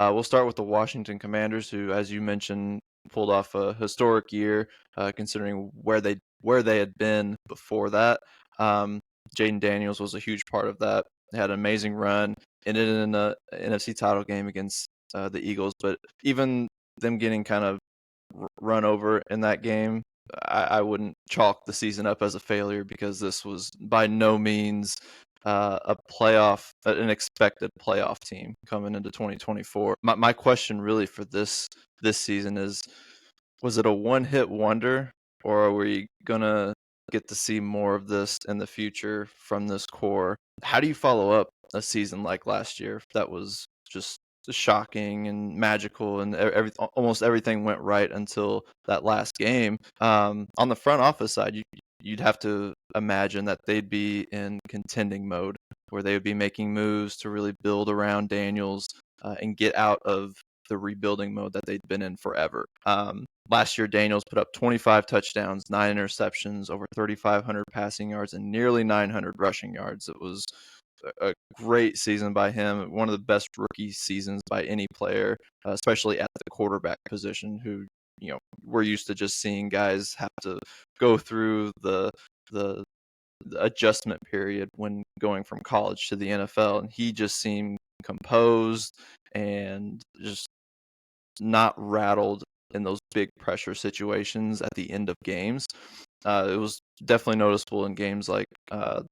We'll start with the Washington Commanders, who, as you mentioned, pulled off a historic year, considering where they had been before that. Um, Jayden Daniels was a huge part of that. They had an amazing run, ended in a NFC title game against the Eagles, but even them getting kind of run over in that game, I wouldn't chalk the season up as a failure because this was by no means an expected playoff team coming into 2024. My question really for this season is, was it a one-hit wonder, or are we gonna get to see more of this in the future from this core? How do you follow up a season like last year that was just shocking and magical, and almost everything went right until that last game? On the front office side, you'd have to imagine that they'd be in contending mode, where they would be making moves to really build around Daniels and get out of the rebuilding mode that they'd been in forever. Last year, Daniels put up 25 touchdowns, 9 interceptions, over 3,500 passing yards, and nearly 900 rushing yards. It was a great season by him, one of the best rookie seasons by any player, especially at the quarterback position, who, we're used to just seeing guys have to go through the adjustment period when going from college to the NFL, and he just seemed composed and just not rattled in those big pressure situations at the end of games. It was definitely noticeable in games like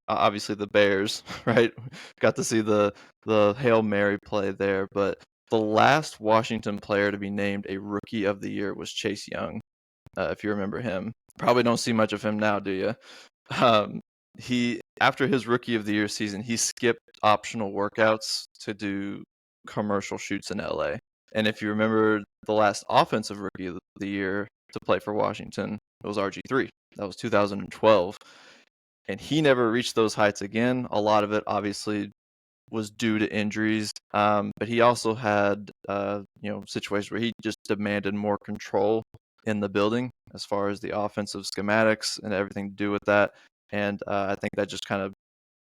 obviously the Bears, right? Got to see the Hail Mary play there, but the last Washington player to be named a Rookie of the Year was Chase Young. If you remember him, probably don't see much of him now, do you? Um, he After his Rookie of the Year season, he skipped optional workouts to do commercial shoots in LA. And if you remember the last offensive Rookie of the Year to play for Washington, it was RG3. That was 2012. And he never reached those heights again. A lot of it obviously was due to injuries, but he also had situations where he just demanded more control in the building as far as the offensive schematics and everything to do with that. And I think that just kind of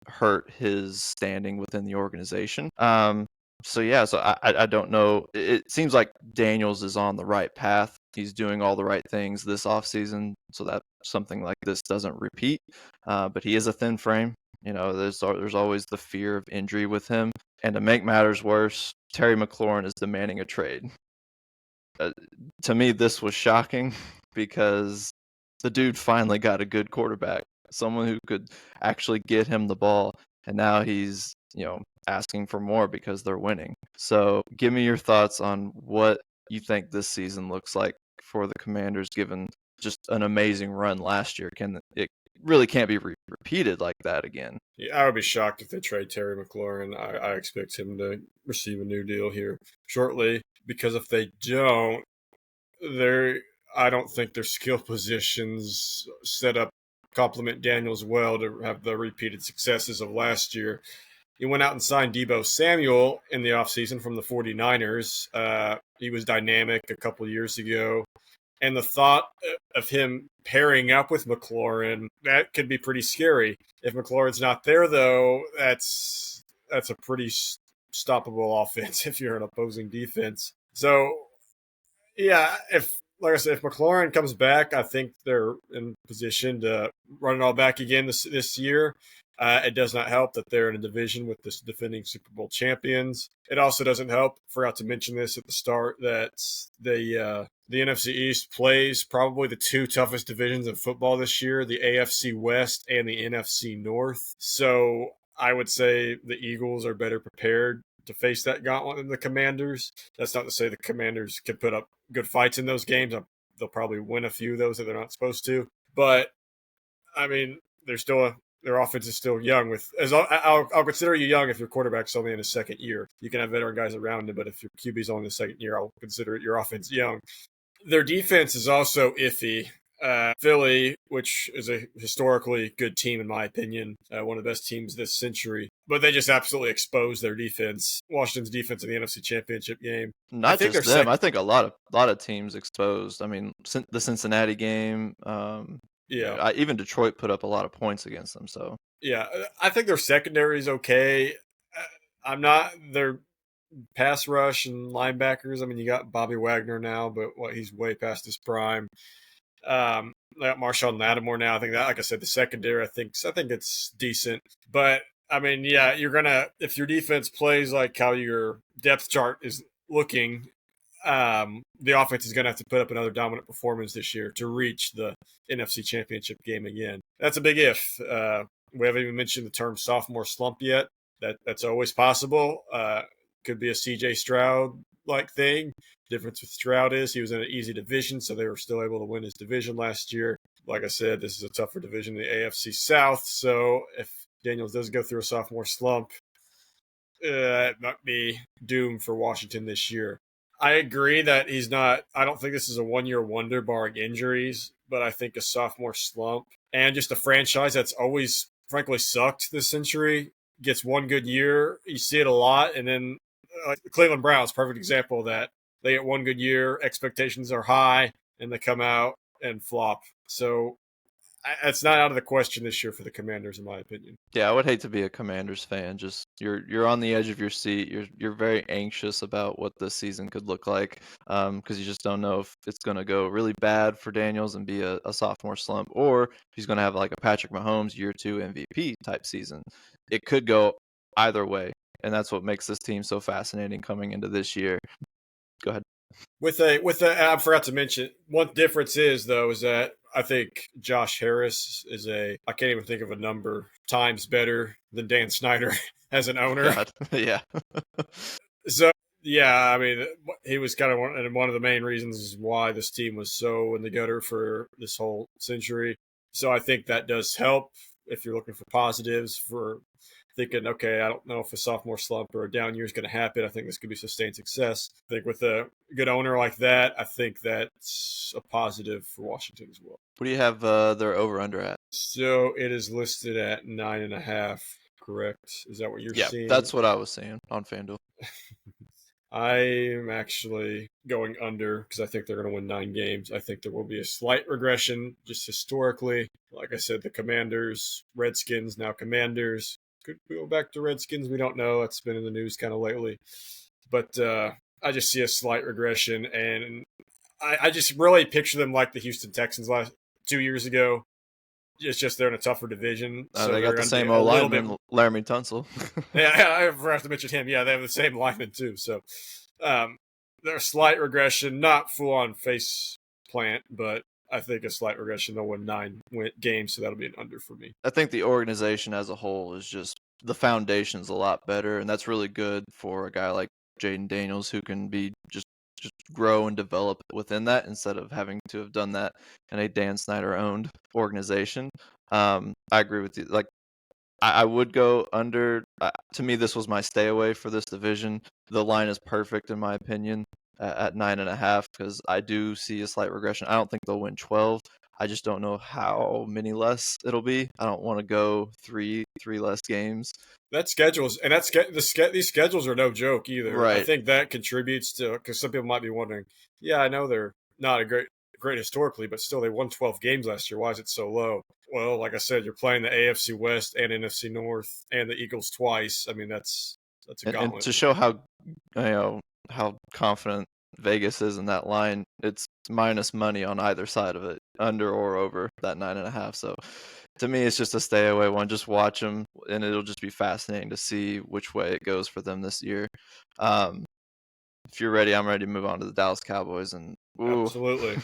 hurt his standing within the organization. So I don't know. It seems like Daniels is on the right path. He's doing all the right things this offseason, so that something like this doesn't repeat. But he is a thin frame. There's always the fear of injury with him. And to make matters worse, Terry McLaurin is demanding a trade. To me, this was shocking because the dude finally got a good quarterback, someone who could actually get him the ball, and now he's asking for more because they're winning. So give me your thoughts on what you think this season looks like for the Commanders, given just an amazing run last year. It really can't be repeated like that again? Yeah, I would be shocked if they trade Terry McLaurin. I expect him to receive a new deal here shortly, because if they don't, they're I don't think their skill positions set up complement Daniels well to have the repeated successes of last year. He went out and signed Debo Samuel in the offseason from the 49ers. He was dynamic a couple years ago. And the thought of him pairing up with McLaurin, that could be pretty scary. If McLaurin's not there, though, that's a pretty stoppable offense if you're an opposing defense. So, yeah, if like I said, if McLaurin comes back, I think they're in position to run it all back again this year. It does not help that they're in a division with the defending Super Bowl champions. It also doesn't help, forgot to mention this at the start, that the NFC East plays probably the two toughest divisions of football this year, the AFC West and the NFC North. So I would say the Eagles are better prepared to face that gauntlet than the Commanders. That's not to say the Commanders can put up good fights in those games. They'll probably win a few of those that they're not supposed to. But, I mean, their offense is still young. I'll consider you young if your quarterback's only in his second year. You can have veteran guys around him, but if your QB's only in the second year, I'll consider your offense young. Their defense is also iffy. Philly, which is a historically good team in my opinion, one of the best teams this century, but they just absolutely exposed their defense. Washington's defense in the NFC Championship game. I Not think just they're them. second. I think a lot of teams exposed. I mean, the Cincinnati game. Yeah, Even Detroit put up a lot of points against them. So yeah. I think their secondary is okay. I'm not. pass rush and linebackers. I mean, you got Bobby Wagner now, but he's way past his prime. I got Marshawn Lattimore now. I think that, like I said, the secondary, I think it's decent. But I mean, yeah, you're gonna if your defense plays like how your depth chart is looking, the offense is gonna have to put up another dominant performance this year to reach the NFC Championship game again. That's a big if. We haven't even mentioned the term sophomore slump yet. That's always possible. Could be a CJ Stroud like thing. Difference with Stroud is he was in an easy division, so they were still able to win his division last year. Like I said, this is a tougher division in the AFC South, so if Daniels does go through a sophomore slump, it might be doomed for Washington this year. I agree that he's not. I don't think this is a one-year wonder, barring injuries. But I think a sophomore slump and just a franchise that's always, frankly, sucked this century gets one good year. You see it a lot, and then the Cleveland Browns, perfect example of that. They get one good year, expectations are high, and they come out and flop. So it's not out of the question this year for the Commanders, in my opinion. Yeah, I would hate to be a Commanders fan. Just you're on the edge of your seat. You're very anxious about what this season could look like, because you just don't know if it's going to go really bad for Daniels and be a sophomore slump, or if he's going to have like a Patrick Mahomes year 2 MVP type season. It could go either way, and that's what makes this team so fascinating coming into this year. Go ahead. I forgot to mention one difference is that I think Josh Harris is I can't even think of a number times better than Dan Snyder as an owner. God. Yeah. So yeah, I mean, he was kind of one of the main reasons why this team was so in the gutter for this whole century. So I think that does help if you're looking for positives for thinking, okay, I don't know if a sophomore slump or a down year is going to happen. I think this could be sustained success. I think with a good owner like that, I think that's a positive for Washington as well. What do you have their over-under at? So it is listed at 9.5, correct? Is that what you're seeing? Yeah, that's what I was saying on FanDuel. I'm actually going under because I think they're going to win 9 games. I think there will be a slight regression just historically. Like I said, the Commanders, Redskins, now Commanders. Could we go back to Redskins? We don't know. It's been in the news kind of lately. But I just see a slight regression. And I just really picture them like the Houston Texans 2 years ago. It's just they're in a tougher division. So they got the same old lineman, Laramie Tunsil. Yeah, I forgot to mention him. Yeah, they have the same lineman too. So they're a slight regression, not full on face plant, but I think a slight regression. They'll win 9 games, so that'll be an under for me. I think the organization as a whole is just the foundation's a lot better, and that's really good for a guy like Jayden Daniels who can be just grow and develop within that instead of having to have done that in a Dan Snyder owned organization. I agree with you. Like, I would go under. To me, this was my stay away for this division. The line is perfect in my opinion at 9.5 because I do see a slight regression. I don't think they'll win 12. I just don't know how many less it'll be. I don't want to go three less games. That schedules and these schedules are no joke either. Right. I think that contributes to because some people might be wondering. Yeah, I know they're not a great historically, but still they won 12 games last year. Why is it so low? Well, like I said, you're playing the AFC West and NFC North and the Eagles twice. I mean, that's a gauntlet. And to show how confident Vegas is in that line, it's minus money on either side of it, under or over that 9.5. So to me, it's just a stay away one. Just watch them, and it'll just be fascinating to see which way it goes for them this year. If you're ready, I'm ready to move on to the Dallas Cowboys. And absolutely.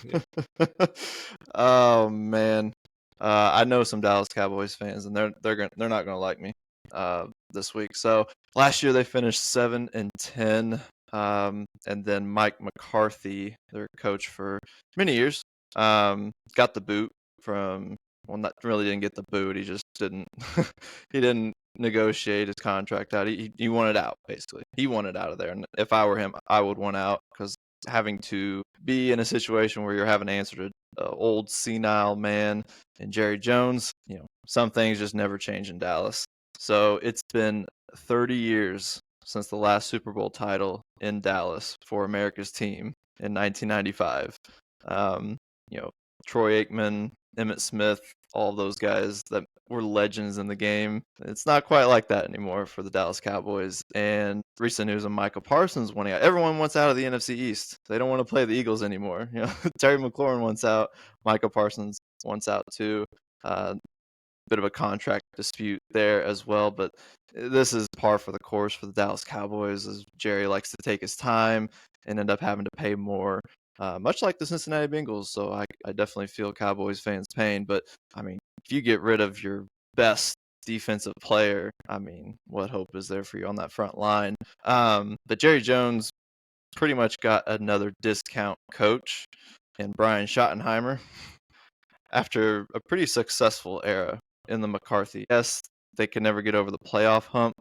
Oh man, I know some Dallas Cowboys fans, and they're not gonna like me this week. So last year they finished 7-10. And then Mike McCarthy, their coach for many years, got the boot from. Well, not really didn't get the boot. He just didn't. He didn't negotiate his contract out. He wanted out basically. He wanted out of there. And if I were him, I would want out because having to be in a situation where you're having to answer to an old senile man and Jerry Jones, some things just never change in Dallas. So it's been 30 years since the last Super Bowl title in Dallas for America's team in 1995. Troy Aikman Emmitt Smith, all those guys that were legends in the game. It's not quite like that anymore for the Dallas Cowboys. And recent news of Micah Parsons wanting out. Everyone wants out of the NFC East. They don't want to play the Eagles anymore. Terry McLaurin wants out. Micah Parsons wants out too. Bit of a contract dispute there as well, but this is par for the course for the Dallas Cowboys, as Jerry likes to take his time and end up having to pay more, much like the Cincinnati Bengals. So I definitely feel Cowboys fans' pain. But I mean, if you get rid of your best defensive player, I mean, what hope is there for you on that front line? But Jerry Jones pretty much got another discount coach in Brian Schottenheimer after a pretty successful era in the McCarthy. Yes, they could never get over the playoff hump.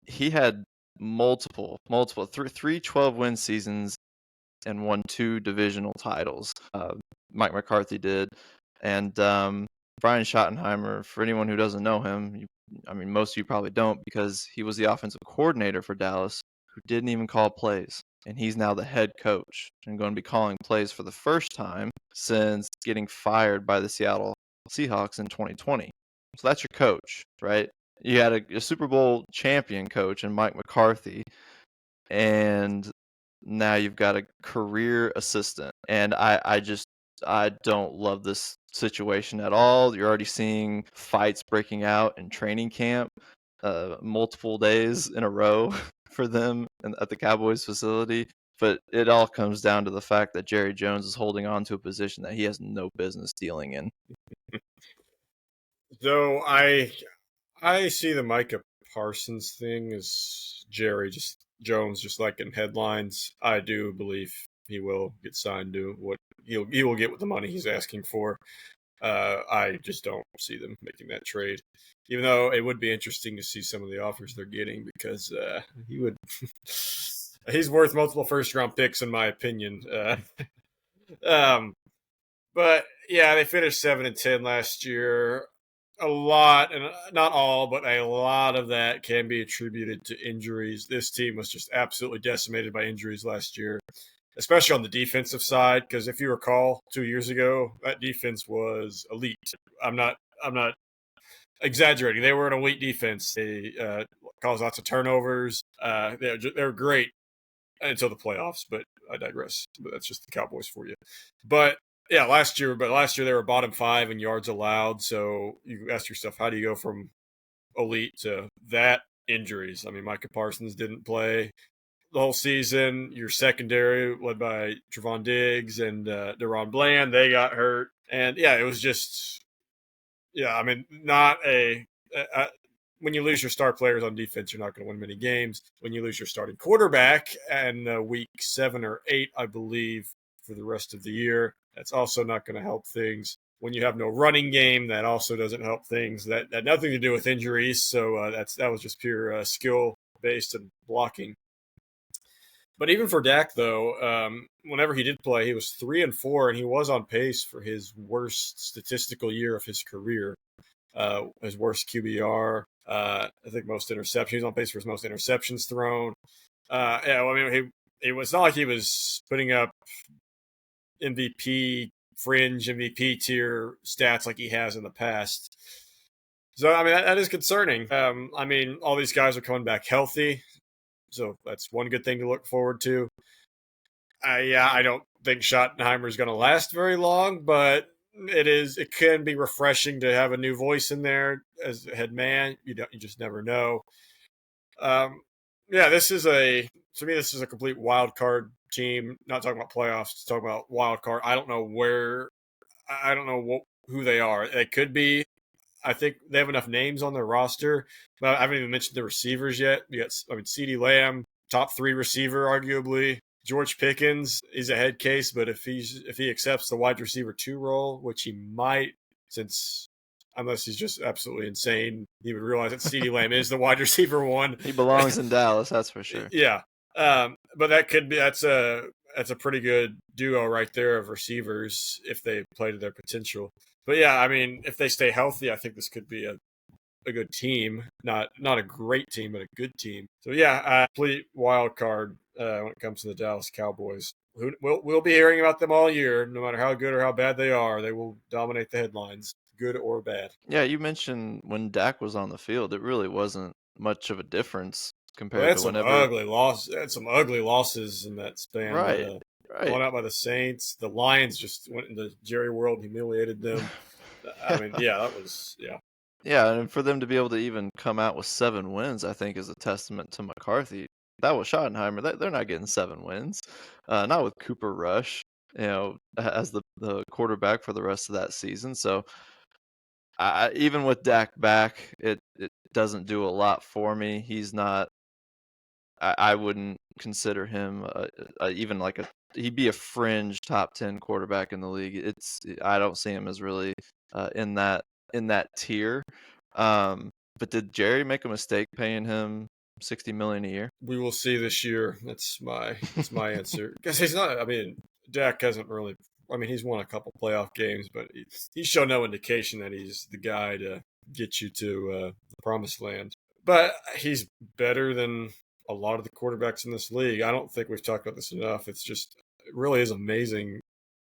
He had multiple, three 12-win seasons and won 2 divisional titles. Mike McCarthy did. And Brian Schottenheimer, for anyone who doesn't know him, most of you probably don't, because he was the offensive coordinator for Dallas who didn't even call plays. And he's now the head coach and going to be calling plays for the first time since getting fired by the Seattle Seahawks in 2020. So that's your coach, right? You had a Super Bowl champion coach in Mike McCarthy, and now you've got a career assistant. And I don't love this situation at all. You're already seeing fights breaking out in training camp, multiple days in a row for them at the Cowboys facility. But it all comes down to the fact that Jerry Jones is holding on to a position that he has no business dealing in. So I see the Micah Parsons thing as Jones just like in headlines. I do believe he will get signed to what he will get with the money he's asking for. I just don't see them making that trade, even though it would be interesting to see some of the offers they're getting, because he would he's worth multiple first round picks in my opinion. But yeah, they finished 7-10 last year. A lot, and not all, but a lot of that can be attributed to injuries. This team was just absolutely decimated by injuries last year, especially on the defensive side. Because if you recall, 2 years ago, that defense was elite. I'm not exaggerating. They were an elite defense. They caused lots of turnovers. They're great until the playoffs, but I digress. But that's just the Cowboys for you. But yeah, last year they were bottom 5 in yards allowed. So you ask yourself, how do you go from elite to that? Injuries. I mean, Micah Parsons didn't play the whole season. Your secondary, led by Trevon Diggs and Deron Bland, they got hurt. And yeah, it was just, I mean, not when you lose your star players on defense, you're not going to win many games. When you lose your starting quarterback in week 7 or 8, I believe, for the rest of the year, that's also not going to help things. When you have no running game, that also doesn't help things. That had nothing to do with injuries, so that was just pure skill-based and blocking. But even for Dak, though, whenever he did play, he was 3-4, and he was on pace for his worst statistical year of his career. His worst QBR. I think most interceptions. He was on pace for his most interceptions thrown. It was not like he was putting up fringe MVP tier stats like he has in the past. So, I mean, that is concerning. All these guys are coming back healthy, so that's one good thing to look forward to. I don't think Schottenheimer is going to last very long, but it can be refreshing to have a new voice in there as head man. You just never know. This is a complete wild card team. Not talking about playoffs, talking about wild card. I don't know who they are. They could be. I think they have enough names on their roster, but I haven't even mentioned the receivers yet. CeeDee Lamb, top 3 receiver, arguably. George Pickens is a head case, but if he accepts the wide receiver 2 role, which he might, unless he's just absolutely insane, he would realize that CeeDee Lamb is the wide receiver 1. He belongs in Dallas, that's for sure. Yeah, but that's a pretty good duo right there of receivers if they play to their potential. But yeah, I mean, if they stay healthy, I think this could be a good team. Not a great team, but a good team. So yeah, complete wild card when it comes to the Dallas Cowboys. We'll be hearing about them all year, no matter how good or how bad they are. They will dominate the headlines, good or bad. Yeah, you mentioned when Dak was on the field, it really wasn't much of a difference Well, compared to whenever. They had some ugly losses in that span. Right, right. Blown out by the Saints. The Lions just went into Jerry World, humiliated them. I mean, Yeah. yeah, that was yeah. Yeah, and for them to be able to even come out with 7 wins, I think is a testament to McCarthy. That was Schottenheimer. They're not getting 7 wins. Not with Cooper Rush, as the quarterback for the rest of that season. So even with Dak back, it doesn't do a lot for me. He's not. I wouldn't consider him even like a. He'd be a fringe top 10 quarterback in the league. I don't see him as really in that tier. But did Jerry make a mistake paying him 60 million a year? We will see this year. That's my answer. Because he's not. I mean, Dak hasn't really. I mean, he's won a couple playoff games, but he's shown no indication that he's the guy to get you to the promised land. But he's better than a lot of the quarterbacks in this league. I don't think we've talked about this enough. It really is amazing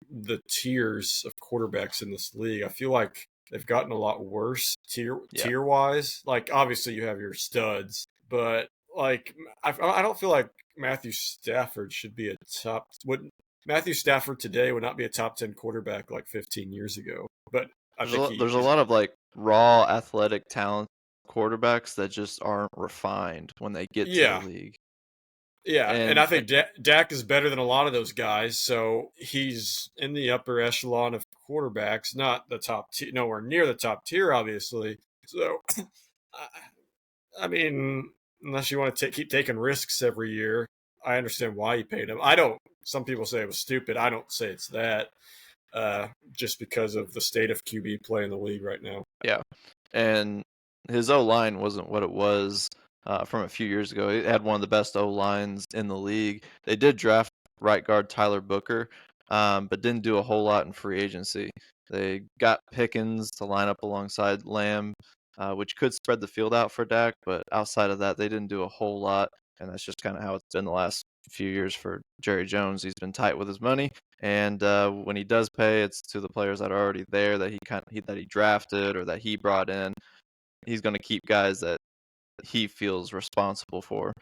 the tiers of quarterbacks in this league. I feel like they've gotten a lot worse Yeah. tier wise. Like obviously you have your studs, but like I don't feel like Matthew Stafford should be a top. Would Matthew Stafford today would not be a top 10 quarterback like 15 years ago. But I think he There's a is. lot of like raw athletic talent quarterbacks that just aren't refined when they get to the Yeah, league. yeah, and And I think Dak is better than a lot of those guys. So he's in the upper echelon of quarterbacks, not the top tier, nowhere near the top tier, obviously. So, I mean, unless you want to keep taking risks every year, I understand why you paid him. I don't. Some people say it was stupid. I don't say it's that. Just because of the state of QB play in the league right now. yeah, and his O line wasn't what it was from a few years ago. He had one of the best O lines in the league. They did draft right guard Tyler Booker, but didn't do a whole lot in free agency. They got Pickens to line up alongside Lamb, which could spread the field out for Dak, but outside of that, they didn't do a whole lot, and that's just kind of how it's been the last few years for Jerry Jones. He's been tight with his money, and when he does pay, it's to the players that are already there that he drafted or that he brought in. He's going to keep guys that he feels responsible for.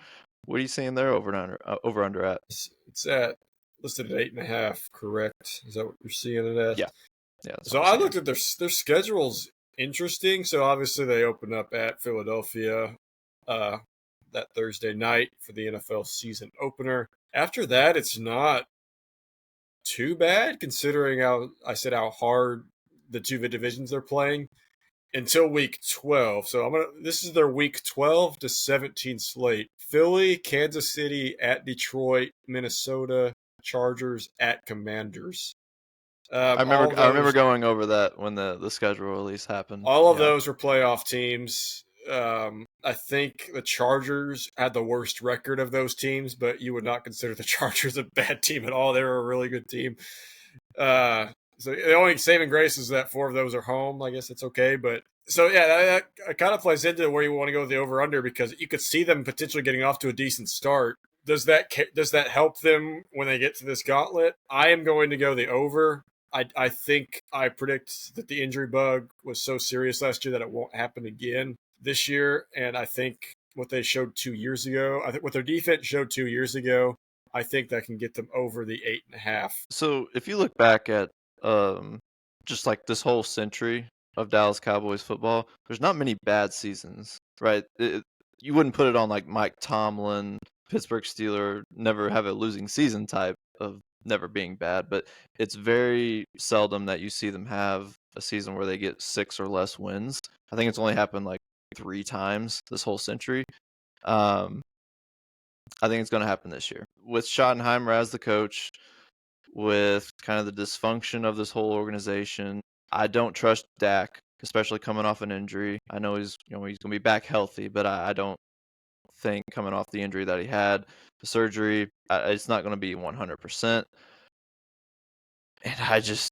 What are you seeing there over under at? It's at listed at 8.5. Correct? Is that what you're seeing it at? Yeah, yeah, that's what So I'm I seeing. looked at their schedules. Interesting. So obviously they open up at Philadelphia that Thursday night for the NFL season opener. After that, it's not too bad considering how hard the two divisions they're playing until week 12. So this is their week 12 to 17 slate. Philly, Kansas City at Detroit, Minnesota, Chargers at Commanders. All of I remember those going over that when the schedule release happened. all of Yeah, those were playoff teams. I think the Chargers had the worst record of those teams, but you would not consider the Chargers a bad team at all. They were a really good team. Uh, so the only saving grace is that 4 of those are home. I guess it's okay. But so yeah, that kind of plays into where you want to go with the over under because you could see them potentially getting off to a decent start. Does that help them when they get to this gauntlet? I am going to go the over. I think I predict that the injury bug was so serious last year that it won't happen again this year. And I think what they showed 2 years ago, I think what their defense showed 2 years ago, I think that can get them over the 8.5. so if you look back at um, just like this whole century of Dallas Cowboys football, there's not many bad seasons, right? You wouldn't put it on like Mike Tomlin, Pittsburgh Steeler, never have a losing season type of never being bad, but it's very seldom that you see them have a season where they get 6 or less wins. I think it's only happened like 3 times this whole century. Um, I think it's going to happen this year with Schottenheimer as the coach, with kind of the dysfunction of this whole organization. I don't trust Dak, especially coming off an injury. I know he's going to be back healthy, but I don't think coming off the injury that he had, the surgery, it's not going to be 100%. And I just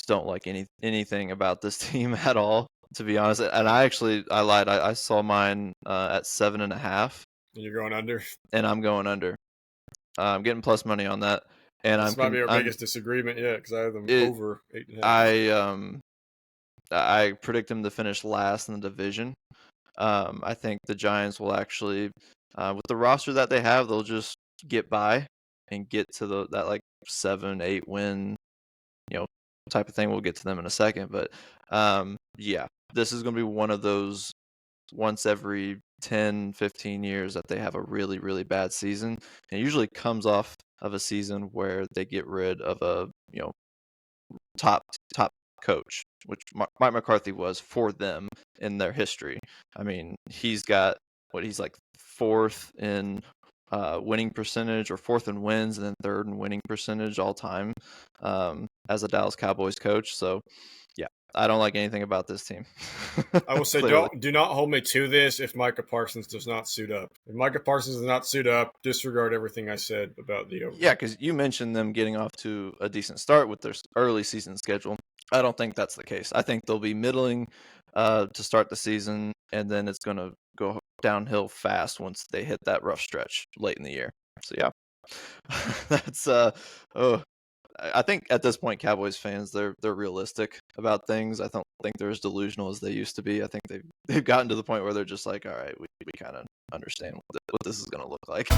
don't like anything about this team at all, to be honest. And I lied. I saw mine at 7.5, And you're going under. and I'm going under. I'm getting plus money on that. and This might be our I'm biggest disagreement yet because I have them it over 8.5. I predict them to finish last in the division. I think the Giants will actually, with the roster that they have, they'll just get by and get to that like 7-8 win, type of thing. We'll get to them in a second, but yeah, this is going to be one of those once every 10, 15 years that they have a really, really bad season. And it usually comes off of a season where they get rid of a, top coach, which Mike McCarthy was for them in their history. I mean, he's got he's like fourth in winning percentage, or fourth in wins, and then third in winning percentage all time as a Dallas Cowboys coach. So yeah, I don't like anything about this team. I will say, do not hold me to this if Micah Parsons does not suit up. If Micah Parsons does not suit up, disregard everything I said about the over. Yeah, because you mentioned them getting off to a decent start with their early season schedule. I don't think that's the case. I think they'll be middling to start the season, and then it's going to go downhill fast once they hit that rough stretch late in the year. So yeah, that's I think at this point, Cowboys fans, they're realistic about things. I don't think they're as delusional as they used to be. I think they've gotten to the point where they're just like, all right, we kind of understand what this is going to look like.